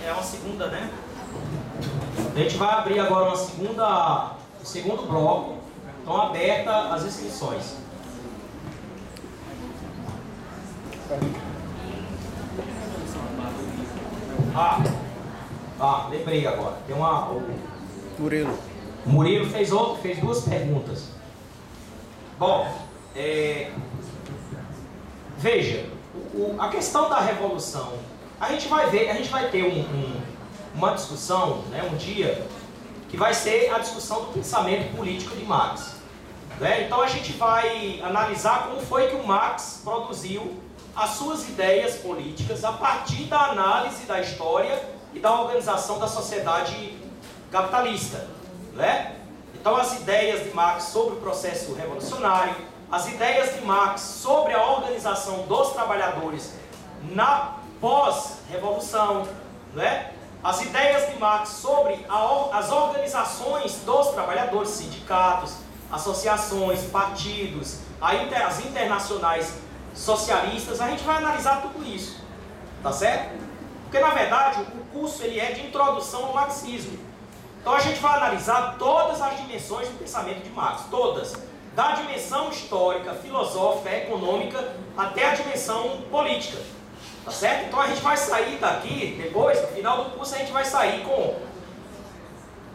é uma segunda, né? A gente vai abrir agora o segundo bloco. Estão abertas as inscrições. Lembrei agora. Tem Murilo fez duas perguntas. Bom, veja, a questão da revolução, a gente vai ter uma discussão, né, um dia, que vai ser a discussão do pensamento político de Marx. Né? Então a gente vai analisar como foi que o Marx produziu as suas ideias políticas a partir da análise da história e da organização da sociedade capitalista. Né? Então as ideias de Marx sobre o processo revolucionário, as ideias de Marx sobre a organização dos trabalhadores na pós-revolução, né? As ideias de Marx sobre as organizações dos trabalhadores, sindicatos, associações, partidos, as internacionais socialistas, a gente vai analisar tudo isso, tá certo? Porque na verdade o curso ele é de introdução ao marxismo. Então a gente vai analisar todas as dimensões do pensamento de Marx, todas, da dimensão histórica, filosófica, econômica, até a dimensão política, tá certo? Então a gente vai sair daqui, depois, no final do curso, a gente vai sair com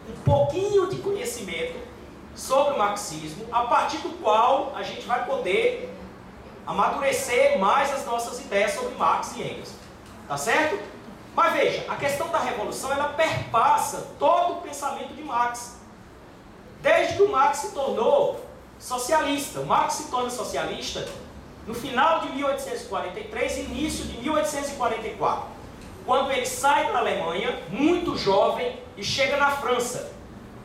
um pouquinho de conhecimento sobre o marxismo, a partir do qual a gente vai poder amadurecer mais as nossas ideias sobre Marx e Engels, tá certo? Mas veja, a questão da revolução, ela perpassa todo o pensamento de Marx. Desde que o Marx se tornou socialista. O Marx se torna socialista no final de 1843 e início de 1844. Quando ele sai da Alemanha, muito jovem, e chega na França.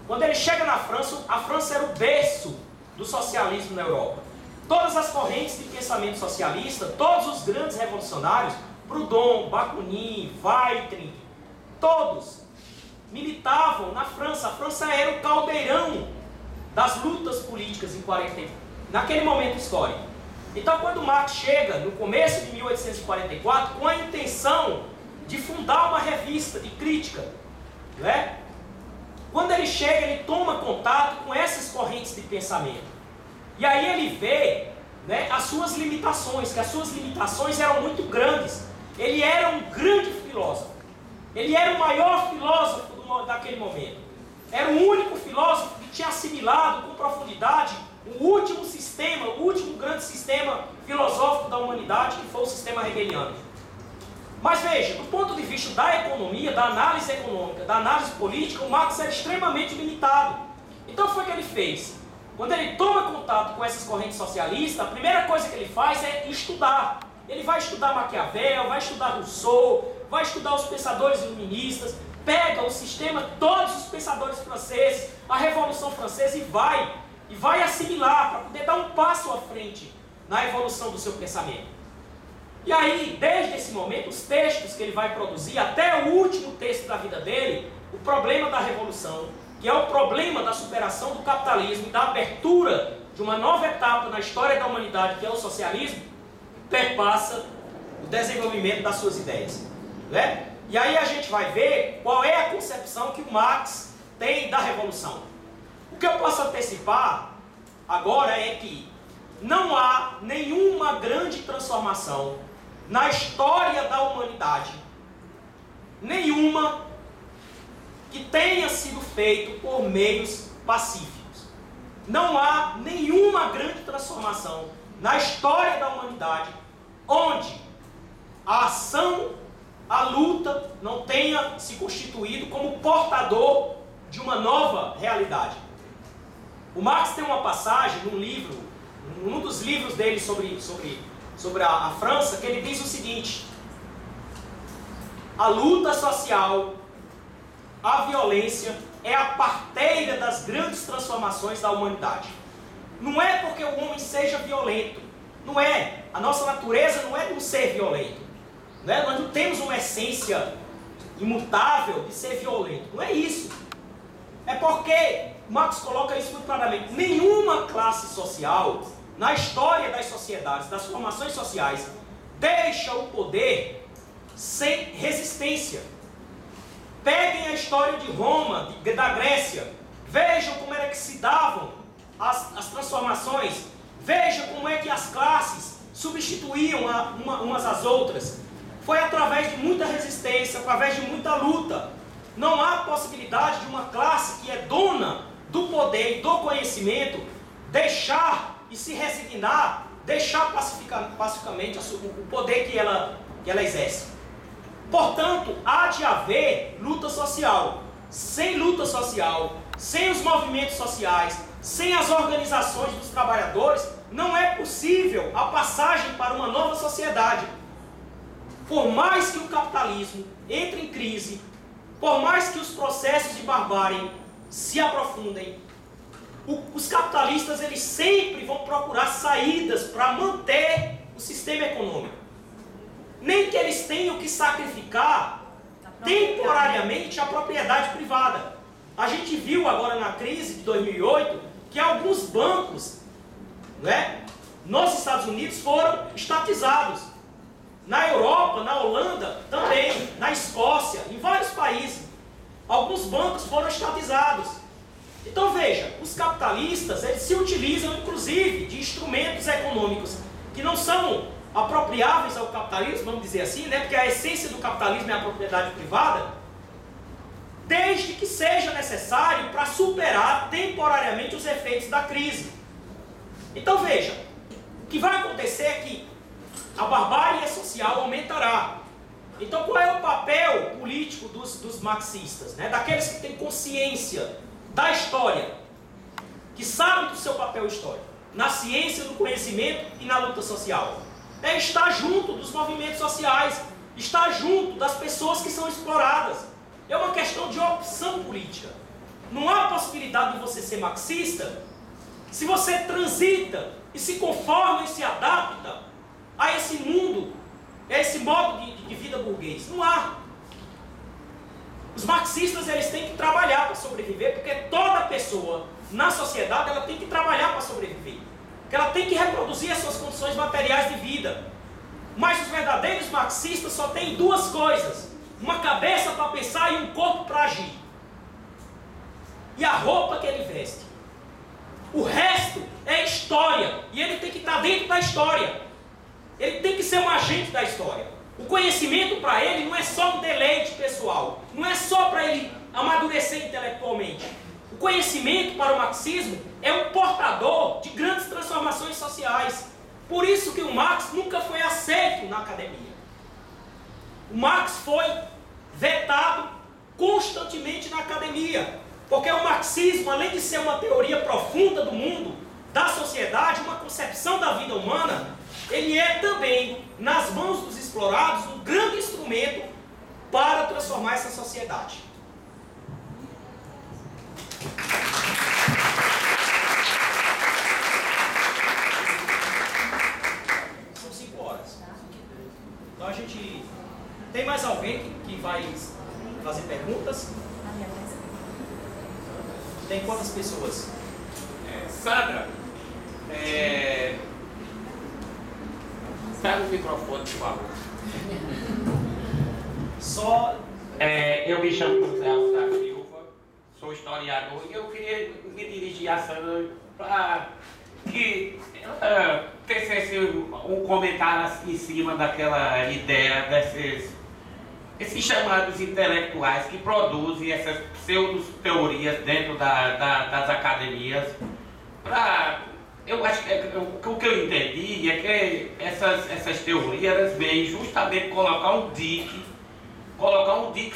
Quando ele chega na França, a França era o berço do socialismo na Europa. Todas as correntes de pensamento socialista, todos os grandes revolucionários, Proudhon, Bakunin, Weitring, todos militavam na França. A França era o caldeirão das lutas políticas naquele momento histórico. Então, quando Marx chega, no começo de 1844, com a intenção de fundar uma revista de crítica, né? Quando ele chega, ele toma contato com essas correntes de pensamento. E aí ele vê, né, as suas limitações, que as suas limitações eram muito grandes. Ele era um grande filósofo. Ele era o maior filósofo daquele momento. Era o único filósofo que tinha assimilado com profundidade o último grande sistema filosófico da humanidade, que foi o sistema hegeliano. Mas veja, do ponto de vista da economia, da análise econômica, da análise política, o Marx era extremamente limitado. Então foi o que ele fez. Quando ele toma contato com essas correntes socialistas, a primeira coisa que ele faz é estudar. Ele vai estudar Maquiavel, vai estudar Rousseau, vai estudar os pensadores iluministas, pega o sistema, todos os pensadores franceses, a Revolução Francesa e vai assimilar, para poder dar um passo à frente na evolução do seu pensamento. E aí, desde esse momento, os textos que ele vai produzir, até o último texto da vida dele, o problema da revolução, que é o problema da superação do capitalismo e da abertura de uma nova etapa na história da humanidade, que é o socialismo, perpassa o desenvolvimento das suas ideias. Né? E aí a gente vai ver qual é a concepção que o Marx tem da revolução. O que eu posso antecipar agora é que não há nenhuma grande transformação na história da humanidade, nenhuma que tenha sido feito por meios pacíficos. Não há nenhuma grande transformação na história da humanidade onde a ação, a luta não tenha se constituído como portador de uma nova realidade. O Marx tem uma passagem num dos livros dele sobre a França, que ele diz o seguinte: a luta social, a violência é a parteira das grandes transformações da humanidade. Não é porque o homem seja violento, não é. A nossa natureza não é de um ser violento, né? Nós não temos uma essência imutável de ser violento, não é isso. É porque Marx coloca isso muito claramente. Nenhuma classe social, na história das sociedades, das formações sociais, deixa o poder sem resistência. história de Roma, da Grécia. Vejam como era que se davam as transformações. Vejam como é que as classes substituíam umas às outras. Foi através de muita resistência, através de muita luta. Não há possibilidade de uma classe que é dona do poder e do conhecimento deixar e se resignar, deixar pacificamente o poder que ela exerce. Portanto, há de haver luta social. Sem luta social, sem os movimentos sociais, sem as organizações dos trabalhadores, não é possível a passagem para uma nova sociedade. Por mais que o capitalismo entre em crise, por mais que os processos de barbárie se aprofundem, os capitalistas eles sempre vão procurar saídas para manter o sistema econômico. Nem que eles tenham que sacrificar temporariamente a propriedade privada. A gente viu agora na crise de 2008 que alguns bancos, né, nos Estados Unidos foram estatizados. Na Europa, na Holanda também, na Escócia, em vários países, alguns bancos foram estatizados. Então veja, os capitalistas eles se utilizam inclusive de instrumentos econômicos que não são apropriáveis ao capitalismo, vamos dizer assim, né? Porque a essência do capitalismo é a propriedade privada, desde que seja necessário para superar temporariamente os efeitos da crise. Então veja, o que vai acontecer é que a barbárie social aumentará. Então qual é o papel político dos marxistas, né? Daqueles que têm consciência da história, que sabem do seu papel histórico, na ciência do conhecimento e na luta social? É estar junto dos movimentos sociais, estar junto das pessoas que são exploradas. É uma questão de opção política. Não há possibilidade de você ser marxista se você transita e se conforma e se adapta a esse mundo, a esse modo de vida burguês. Não há. Os marxistas eles têm que trabalhar para sobreviver, porque toda pessoa na sociedade ela tem que trabalhar para sobreviver. Que ela tem que reproduzir as suas condições materiais de vida. Mas os verdadeiros marxistas só têm duas coisas: uma cabeça para pensar e um corpo para agir. E a roupa que ele veste. O resto é história. E ele tem que estar dentro da história. Ele tem que ser um agente da história. O conhecimento para ele não é só um deleite pessoal. Não é só para ele amadurecer intelectualmente. O conhecimento para o marxismo é um portador de grandes transformações sociais. Por isso que o Marx nunca foi aceito na academia. O Marx foi vetado constantemente na academia. Porque o marxismo, além de ser uma teoria profunda do mundo, da sociedade, uma concepção da vida humana, ele é também, nas mãos dos explorados, um grande instrumento para transformar essa sociedade. São 5 horas. Então a gente... Tem mais alguém que vai fazer perguntas? Tem quantas pessoas? Sandra, pega o microfone, por favor. Só... Eu me chamo José Alves da Silva, sou historiador e eu queria me dirigir a Sandra para que tecesse um comentário em cima daquela ideia esses chamados intelectuais que produzem essas pseudo-teorias dentro das academias. Eu acho que o que eu entendi é que essas teorias elas vêm justamente colocar um dique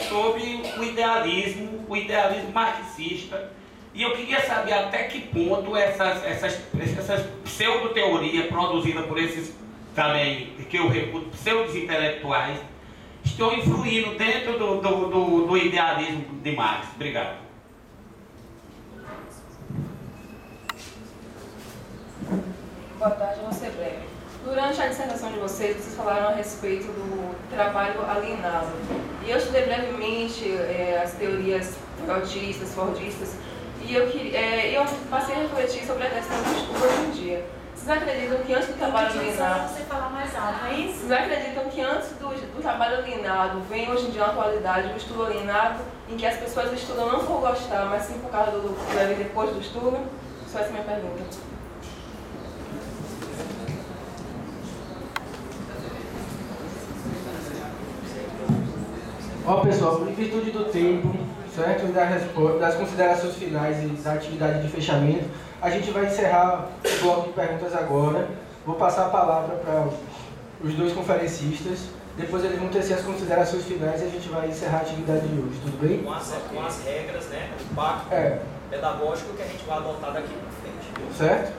sobre o idealismo marxista. E eu queria saber até que ponto essas pseudo-teorias produzidas por esses também, que eu reputo pseudo-intelectuais, estão influindo dentro do idealismo de Marx. Obrigado. Boa tarde, vou ser breve. Durante a dissertação de vocês falaram a respeito do trabalho alienado. E eu estudei brevemente as teorias fordistas, e eu passei a refletir sobre a questão do estudo hoje em dia. Vocês acreditam que antes do trabalho alienado... Você falar mais alto, é isso? Vocês acreditam que antes do trabalho alienado vem hoje em dia na atualidade o estudo alienado, em que as pessoas estudam não por gostar, mas sim por causa do que leva depois do estudo? Só essa é a minha pergunta. Ó, pessoal, em virtude do tempo, certo? Das considerações finais e da atividade de fechamento, a gente vai encerrar o bloco de perguntas agora. Vou passar a palavra para os dois conferencistas. Depois eles vão tecer as considerações finais e a gente vai encerrar a atividade de hoje, tudo bem? Com as regras, né? O pacto pedagógico que a gente vai adotar daqui para frente. Viu? Certo?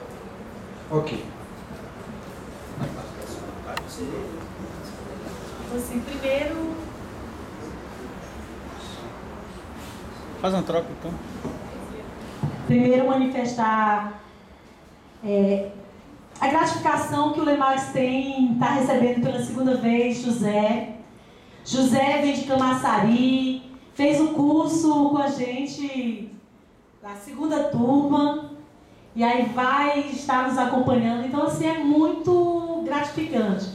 Ok. Você primeiro... Faz uma troca, então. Primeiro, manifestar a gratificação que o Lemax está recebendo pela segunda vez, José. José vem de Camaçari, fez um curso com a gente na segunda turma, e aí vai estar nos acompanhando. Então, assim, é muito gratificante.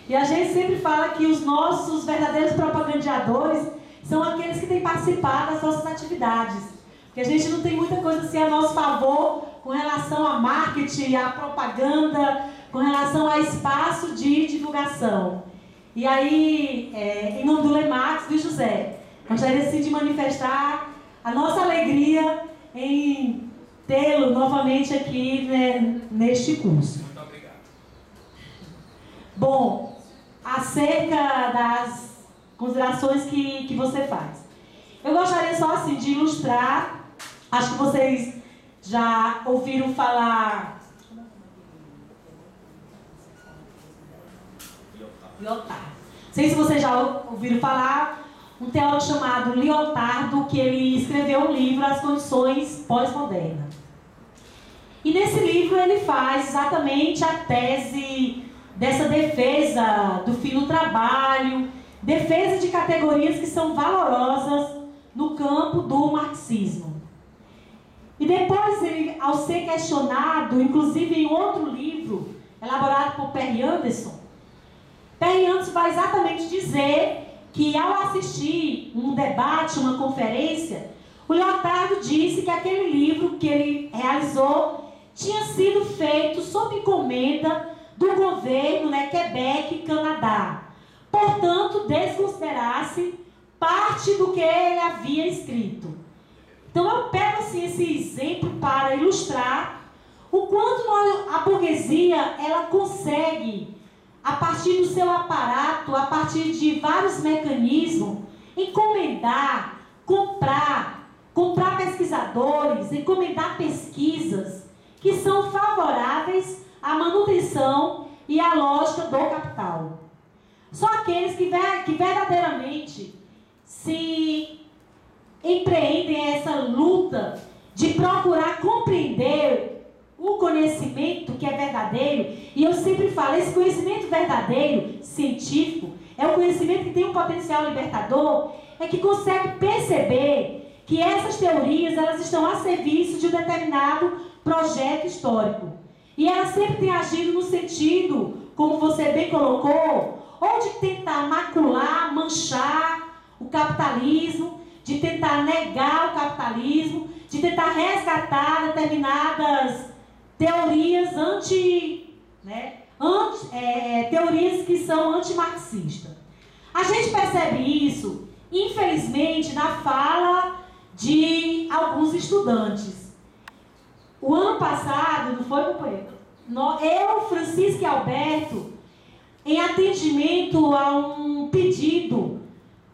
E a gente sempre fala que os nossos verdadeiros propagandeadores são aqueles que têm participado das nossas atividades. Porque a gente não tem muita coisa assim a nosso favor com relação a marketing, a propaganda, com relação a espaço de divulgação. E aí, em nome do Lemax, do José, gostaria assim de manifestar a nossa alegria em tê-lo novamente aqui, né, neste curso. Muito obrigado. Bom, acerca das considerações que você faz. Eu gostaria só assim de ilustrar, acho que vocês já ouviram falar... Lyotard. Não sei se vocês já ouviram falar, um teólogo chamado Lyotard, que ele escreveu um livro, As Condições Pós-Modernas. E nesse livro ele faz exatamente a tese dessa defesa do fim do trabalho, defesa de categorias que são valorosas no campo do marxismo. E depois, ele, ao ser questionado, inclusive em outro livro, elaborado por Perry Anderson vai exatamente dizer que, ao assistir um debate, uma conferência, o Lyotard disse que aquele livro que ele realizou tinha sido feito sob encomenda do governo, né, Quebec, Canadá. Portanto, desconsiderasse parte do que ele havia escrito. Então, eu pego assim, esse exemplo para ilustrar o quanto a burguesia ela consegue, a partir do seu aparato, a partir de vários mecanismos, encomendar, comprar pesquisadores, encomendar pesquisas que são favoráveis à manutenção e à lógica do capital. Só aqueles que verdadeiramente se empreendem essa luta de procurar compreender o conhecimento que é verdadeiro, e eu sempre falo, esse conhecimento verdadeiro, científico, é o conhecimento que tem um potencial libertador, é que consegue perceber que essas teorias elas estão a serviço de um determinado projeto histórico. E elas sempre têm agido no sentido, como você bem colocou, ou de tentar macular, manchar o capitalismo, de tentar negar o capitalismo, de tentar resgatar determinadas teorias teorias que são antimarxistas. A gente percebe isso, infelizmente, na fala de alguns estudantes. O ano passado, não foi, companheiro? Eu, Francisco e Alberto, em atendimento a um pedido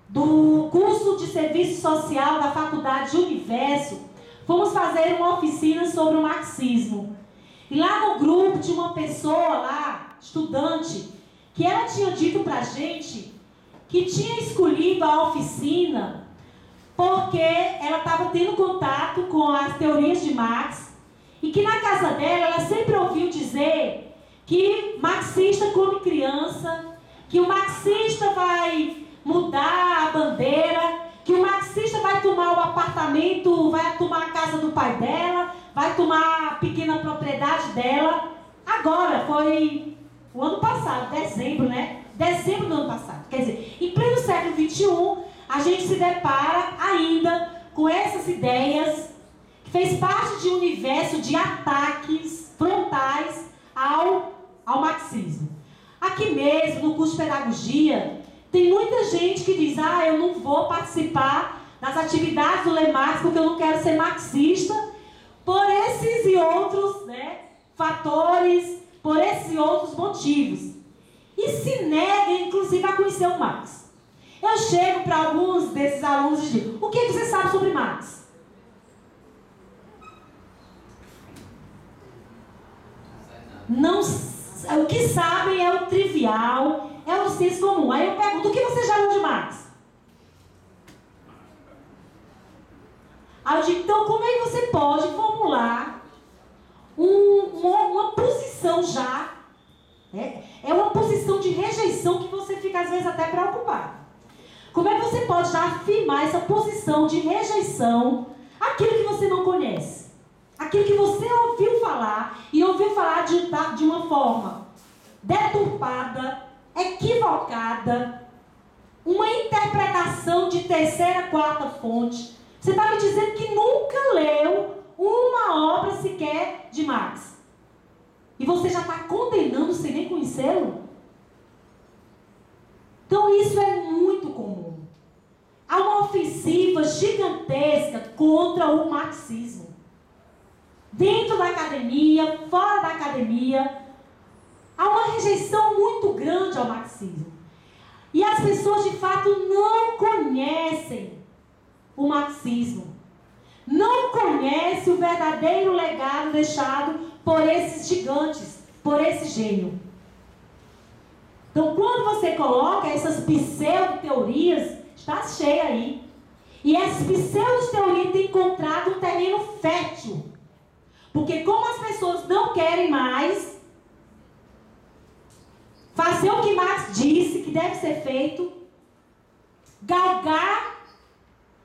do curso de Serviço Social da Faculdade Universo, fomos fazer uma oficina sobre o marxismo. E lá no grupo tinha uma pessoa lá, estudante, que ela tinha dito pra gente que tinha escolhido a oficina porque ela estava tendo contato com as teorias de Marx e que na casa dela ela sempre ouviu dizer que marxista come criança, que o marxista vai mudar a bandeira, que o marxista vai tomar o apartamento, vai tomar a casa do pai dela, vai tomar a pequena propriedade dela. Agora, foi o ano passado, dezembro, né? Dezembro do ano passado. Quer dizer, em pleno século XXI, a gente se depara ainda com essas ideias que fez parte de um universo de ataques frontais ao marxismo. Aqui mesmo, no curso de pedagogia, tem muita gente que diz: eu não vou participar das atividades do Le Marx porque eu não quero ser marxista, por esses e outros, né, fatores, por esses e outros motivos. E se nega, inclusive, a conhecer o Marx. Eu chego para alguns desses alunos e digo: o que você sabe sobre Marx? Não, o que sabem é o trivial, é o senso comum. Aí eu pergunto: o que você já leu de Marx? Aí eu digo: então como é que você pode formular uma posição já, né? É uma posição de rejeição que você fica às vezes até preocupado. Como é que você pode já afirmar essa posição de rejeição àquilo que você não conhece? Aquilo que você ouviu falar, e ouviu falar de uma forma deturpada, equivocada, uma interpretação de terceira, quarta fonte. Você está me dizendo que nunca leu uma obra sequer de Marx. E você já está condenando sem nem conhecê-lo? Então isso é muito comum. Há uma ofensiva gigantesca contra o marxismo. Dentro da academia, fora da academia, há uma rejeição muito grande ao marxismo. E as pessoas, de fato, não conhecem o marxismo. Não conhecem o verdadeiro legado deixado por esses gigantes, por esse gênio. Então, quando você coloca essas pseudo-teorias, está cheia aí. E essas pseudo-teorias têm encontrado um terreno fértil. Porque como as pessoas não querem mais fazer o que Marx disse que deve ser feito, galgar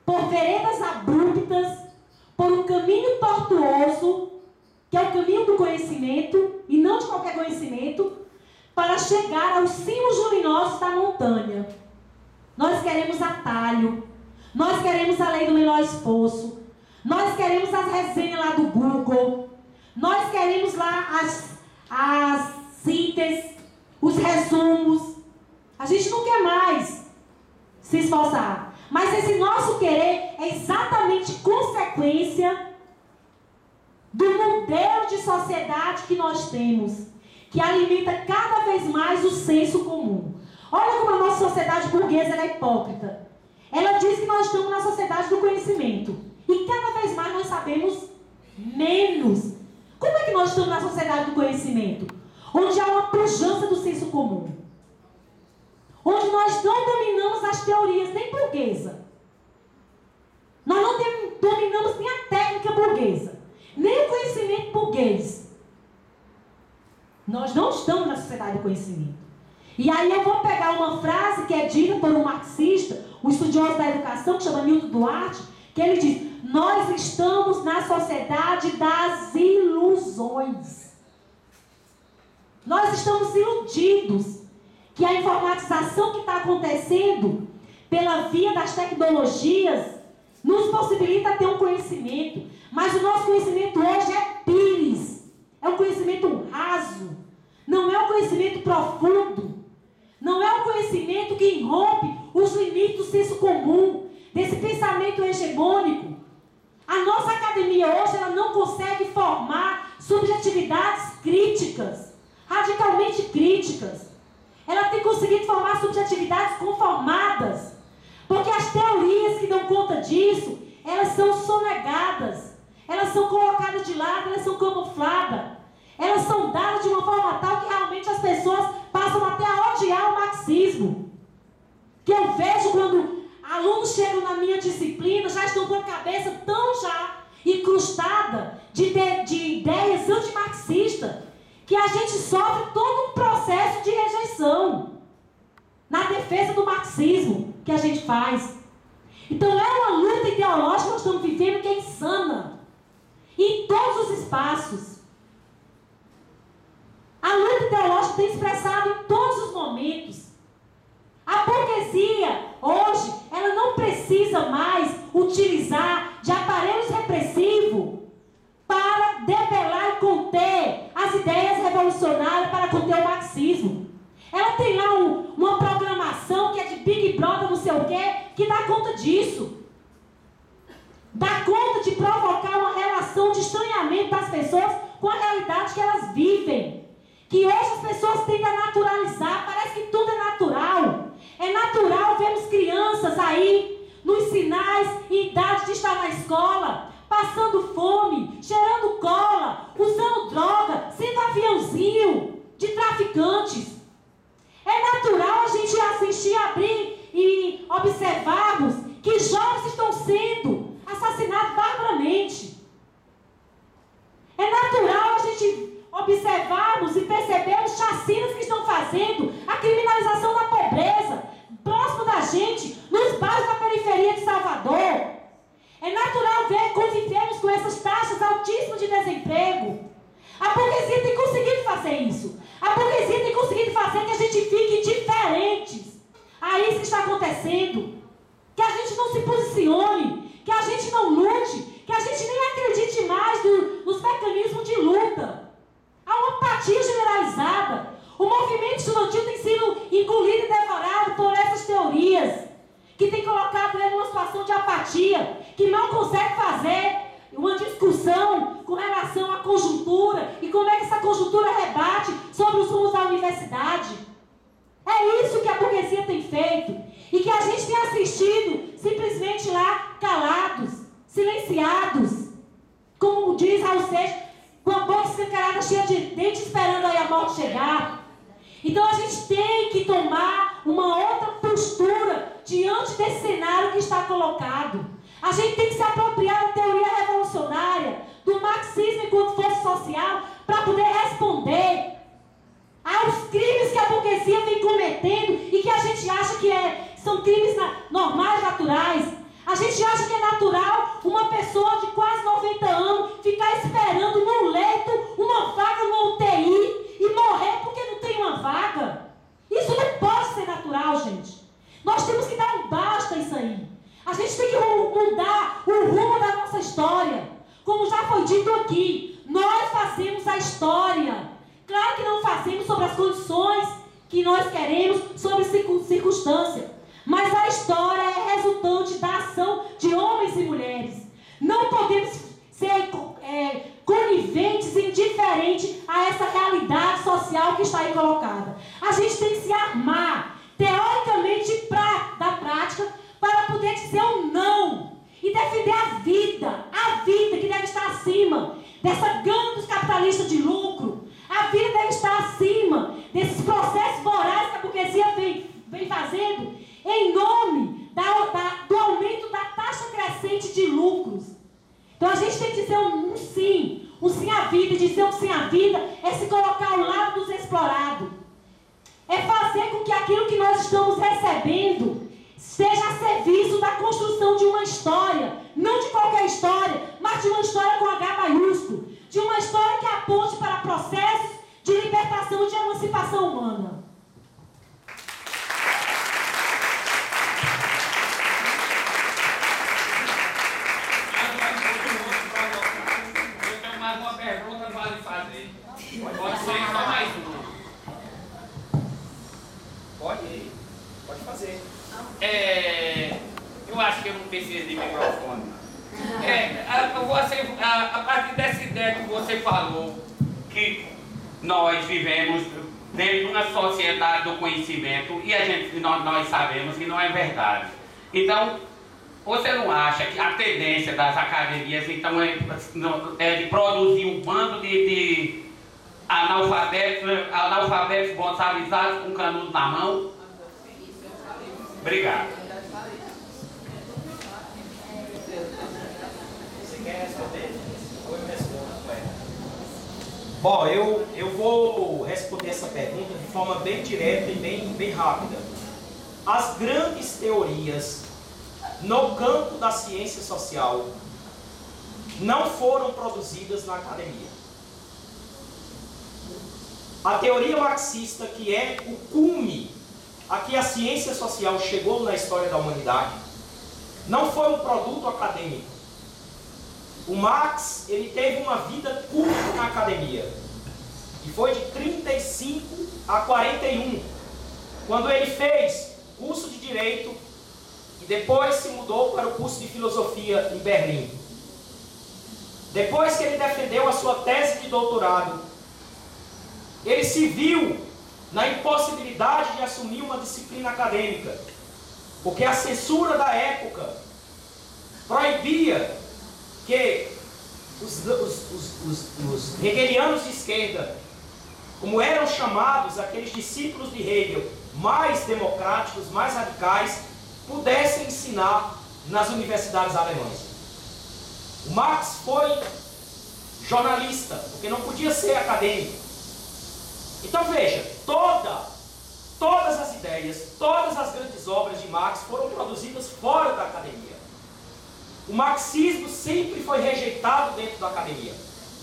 por veredas abruptas, por um caminho tortuoso, que é o caminho do conhecimento, e não de qualquer conhecimento, para chegar aos cimos luminosos da montanha. Nós queremos atalho, nós queremos a lei do menor esforço, nós queremos as resenhas lá do Google, nós queremos lá as sínteses, os resumos. A gente não quer mais se esforçar. Mas esse nosso querer é exatamente consequência do modelo de sociedade que nós temos, que alimenta cada vez mais o senso comum. Olha como a nossa sociedade burguesa é hipócrita. Ela diz que nós estamos na sociedade do conhecimento. E cada vez mais nós sabemos menos. Como é que nós estamos na sociedade do conhecimento? Onde há uma pujança do senso comum. Onde nós não dominamos as teorias nem burguesa. Nós não dominamos nem a técnica burguesa. Nem o conhecimento burguês. Nós não estamos na sociedade do conhecimento. E aí eu vou pegar uma frase que é dita por um marxista, um estudioso da educação, que chama Nilton Duarte, que ele diz: nós estamos na sociedade das ilusões. Nós estamos iludidos que a informatização que está acontecendo pela via das tecnologias nos possibilita ter um conhecimento. Mas o nosso conhecimento hoje é pires. É um conhecimento raso. Não é um conhecimento profundo. Não é um conhecimento que irrompe os limites do senso comum, desse pensamento hegemônico. A nossa academia hoje ela não consegue formar subjetividades críticas, radicalmente críticas. Ela tem conseguido formar subjetividades conformadas, porque as teorias que dão conta disso, elas são sonegadas, elas são colocadas de lado, elas são camufladas, elas são dadas de uma forma tal que realmente as pessoas passam até a odiar o marxismo. Que eu vejo quando alunos chegam na minha disciplina, já estão com a cabeça tão já incrustada de ideias antimarxistas, que a gente sofre todo um processo de rejeição na defesa do marxismo que a gente faz. Então é uma luta ideológica que nós estamos vivendo que é insana, em todos os espaços. utilizar de aparelhos repressivos para debelar e conter as ideias revolucionárias, para conter o marxismo. Ela tem lá uma programação que é de Big Brother, não sei o quê, que dá conta disso. Dá conta de provocar uma relação de estranhamento das pessoas com a realidade que elas vivem. Que hoje as pessoas tendem a naturalizar, parece que tudo é natural. É natural vermos crianças aí, nos sinais e idade de estar na escola, passando fome, cheirando cola, usando droga, sendo aviãozinho de traficantes. É natural a gente assistir, abrir e observarmos que jovens estão sendo assassinados barbaramente. É natural a gente observarmos e percebermos chacinas que estão fazendo a criminalização da pobreza, próximo da gente, nos bairros da periferia de Salvador. É natural ver convivermos com essas taxas altíssimas de desemprego. A burguesia tem conseguido fazer isso. A burguesia tem conseguido fazer que a gente fique diferentes a isso que está acontecendo. Que a gente não se posicione, que a gente não lute, que a gente nem acredite mais nos mecanismos de luta. Há uma apatia generalizada. O movimento estudantil tem sido engolido e devorado por essas teorias, que tem colocado ele numa situação de apatia, que não consegue fazer uma discussão com relação à conjuntura e como é que essa conjuntura rebate sobre os rumos da universidade. É isso que a burguesia tem feito e que a gente tem assistido simplesmente lá calados, silenciados, como diz Raul Seixas, com a boca escancarada cheia de dente esperando aí a morte chegar. Então a gente tem que tomar uma outra postura diante desse cenário que está colocado. A gente tem que se apropriar da teoria revolucionária, do marxismo enquanto força social, para poder responder aos crimes que a burguesia vem cometendo e que a gente acha que são crimes normais, naturais. A gente acha que é natural uma pessoa de quase 90 anos ficar esperando no leito uma vaga no UTI e morrer porque não tem uma vaga. Isso não pode ser natural, gente. Nós temos que dar um basta a isso aí. A gente tem que mudar o rumo da nossa história. Como já foi dito aqui, nós fazemos a história. Claro que não fazemos sobre as condições que nós queremos, sobre circunstâncias. Mas a história é resultante da ação de homens e mulheres. Não podemos ser coniventes e indiferentes a essa realidade social que está aí colocada. A gente tem que se armar, teoricamente, da prática, para poder dizer um não e defender a vida que deve estar acima dessa gangue dos capitalistas de lucro. A vida deve estar acima desses processos morais que a burguesia vem fazendo em nome do aumento da taxa crescente de lucros. Então a gente tem que dizer um sim à vida, e dizer um sim à vida é se colocar ao lado dos explorados. É fazer com que aquilo que nós estamos recebendo seja a serviço da construção de uma história, não de qualquer história, mas de uma história com H maiúsculo, de uma história que aponte para processos de libertação e de emancipação humana. Eu tenho mais uma pergunta para lhe fazer. Pode ser só mais uma. Pode fazer. Eu acho que eu não preciso de microfone. A partir dessa ideia que você falou, que nós vivemos dentro de uma sociedade do conhecimento e nós sabemos que não é verdade. Então, você não acha que a tendência das academias então é de produzir um bando de analfabetos botalizados com canudo na mão? Obrigado. Você quer responder? Ou eu respondo? Bom, eu vou responder essa pergunta de forma bem direta e bem rápida. As grandes teorias no campo da ciência social não foram produzidas na academia. A teoria marxista, que é o cume a que a ciência social chegou na história da humanidade, não foi um produto acadêmico. O Marx, ele teve uma vida curta na academia, e foi de 35 a 41, quando ele fez curso de Direito e depois se mudou para o curso de Filosofia em Berlim. Depois que ele defendeu a sua tese de doutorado, ele se viu na impossibilidade de assumir uma disciplina acadêmica, porque a censura da época proibia que os hegelianos de esquerda, como eram chamados aqueles discípulos de Hegel, mais democráticos, mais radicais, pudessem ensinar nas universidades alemãs. O Marx foi jornalista, porque não podia ser acadêmico. Então veja, todas as ideias, todas as grandes obras de Marx foram produzidas fora da academia. O marxismo sempre foi rejeitado dentro da academia.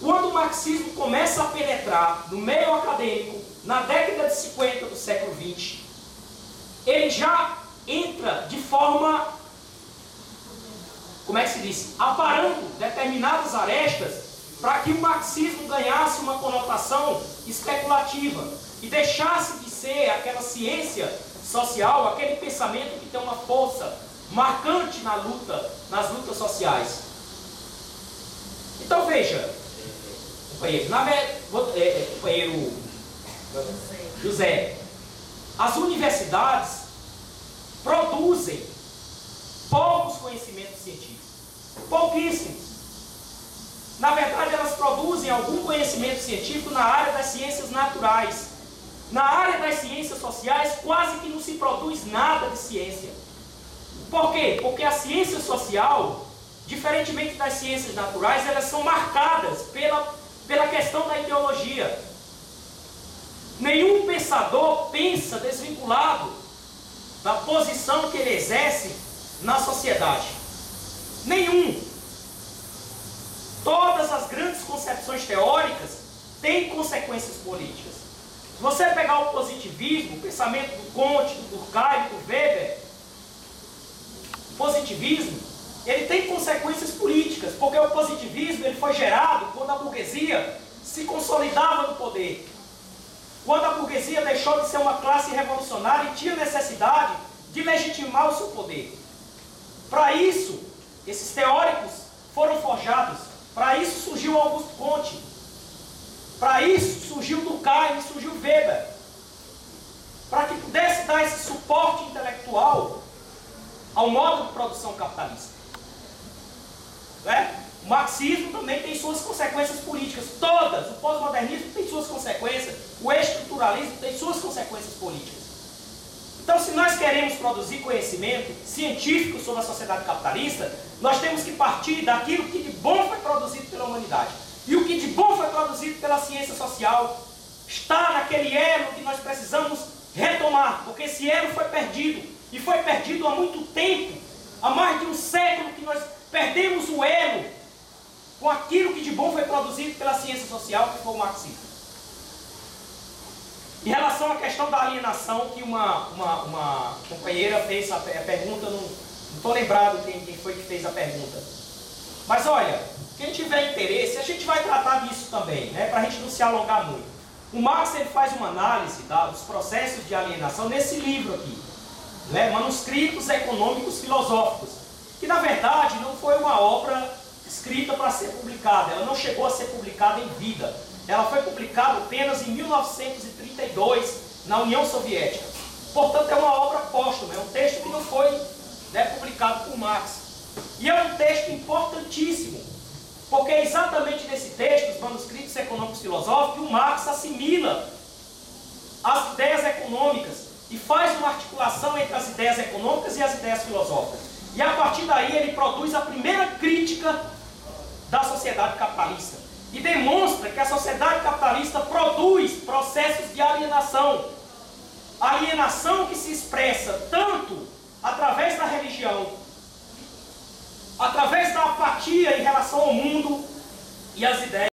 Quando o marxismo começa a penetrar no meio acadêmico, na década de 50 do século XX, ele já entra de forma, como é que se diz, aparando determinadas arestas para que o marxismo ganhasse uma conotação especulativa e deixasse de ser aquela ciência social, aquele pensamento que tem uma força marcante nas lutas sociais. Então veja, companheiro José, as universidades produzem poucos conhecimentos científicos, pouquíssimos. Na verdade, elas produzem algum conhecimento científico na área das ciências naturais. Na área das ciências sociais, quase que não se produz nada de ciência. Por quê? Porque a ciência social, diferentemente das ciências naturais, elas são marcadas pela questão da ideologia. Nenhum pensador pensa desvinculado da posição que ele exerce na sociedade. Nenhum. Todas as grandes concepções teóricas têm consequências políticas. Se você pegar o positivismo, o pensamento do Comte, do Durkheim, do Weber, o positivismo, ele tem consequências políticas, porque o positivismo ele foi gerado quando a burguesia se consolidava no poder. Quando a burguesia deixou de ser uma classe revolucionária e tinha necessidade de legitimar o seu poder. Para isso, esses teóricos foram forjados. Para isso surgiu Augusto Comte. Para isso surgiu Durkheim e surgiu Weber. Para que pudesse dar esse suporte intelectual ao modo de produção capitalista. O marxismo também tem suas consequências políticas, todas. O pós-modernismo tem suas consequências, o estruturalismo tem suas consequências políticas. Então, se nós queremos produzir conhecimento científico sobre a sociedade capitalista, nós temos que partir daquilo que de bom foi produzido pela humanidade. E o que de bom foi produzido pela ciência social está naquele elo que nós precisamos retomar, porque esse elo foi perdido, e foi perdido há muito tempo, há mais de um século que nós perdemos o elo com aquilo que de bom foi produzido pela ciência social, que foi o marxismo. Em relação à questão da alienação, que uma companheira fez a pergunta, não estou lembrado quem foi que fez a pergunta. Mas olha, quem tiver interesse, a gente vai tratar disso também, né, para a gente não se alongar muito. O Marx ele faz uma análise dos processos de alienação nesse livro aqui, né, Manuscritos Econômicos Filosóficos, que na verdade não foi uma obra escrita para ser publicada, ela não chegou a ser publicada em vida. Ela foi publicada apenas em 1932 na União Soviética. Portanto, é uma obra póstuma, é um texto que não foi, né, publicado por Marx. E é um texto importantíssimo, porque é exatamente nesse texto, os Manuscritos Econômicos Filosóficos, que o Marx assimila as ideias econômicas e faz uma articulação entre as ideias econômicas e as ideias filosóficas. E a partir daí ele produz a primeira crítica da sociedade capitalista. E demonstra que a sociedade capitalista produz processos de alienação. Alienação que se expressa tanto através da religião, através da apatia em relação ao mundo e às ideias.